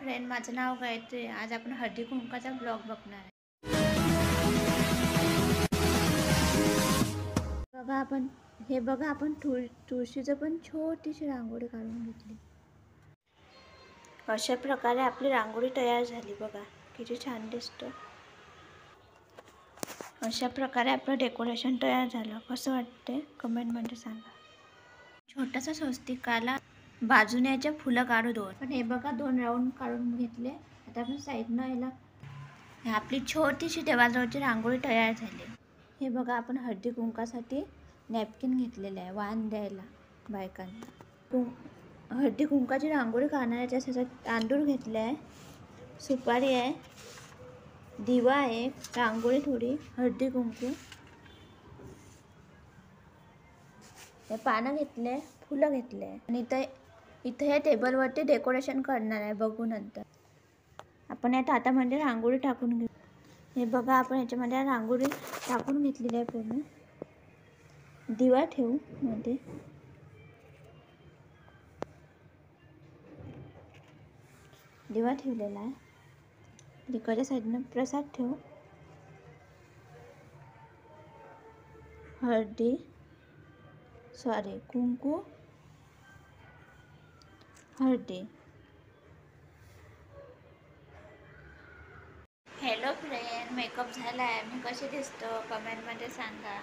Friend, माझं नाव गायत्री. आज आपण हळदी कुंकाचा ब्लॉग बघणार आहे. बघा आपण तुळशीचं पण छोटीशी रांगोळी काढून घेतली. अशा प्रकारे आपली रांगोळी तयार झाली. बघा किती छान दिसतं. अशा प्रकारे आपलं डेकोरेशन तयार झालं. कसं वाटते कमेंटमध्ये सांगा. छोटासा स्वस्तिकाला बाजूने याच्या फुलं काढू दोन. पण हे बघा 2 राऊंड काढून घेतले. आता आपण साईडनं याला आपली छोटीशी देवाजवळची रांगोळी तयार झाली. हे बघा आपण हळदी कुंकासाठी नॅपकिन घेतलेलं आहे वाण द्यायला बायकांना. हळदी कुंकाची रांगोळी काढण्याच्या त्याच्यात तांदूळ घेतले आहे, सुपारी आहे, दिवा आहे, रांगोळी थोडी, हळदी कुंकू, हे पानं घेतले, फुलं घेतले आणि इथं या टेबलवरती डेकोरेशन करणार आहे. बघू नंतर. आपण या ताटामध्ये रांगोळी टाकून घेऊ. हे बघा आपण याच्यामध्ये रांगोळी टाकून घेतलेली आहे पूर्ण. दिवा ठेवू मध्ये. दिवा ठेवलेला आहे. इकडच्या साईडनं प्रसाद ठेवू. कुंकू, हळदी. हॅलो फ्रेंड, मेकअप झाला आहे. मी कशी दिसतो कमेंटमध्ये सांगा.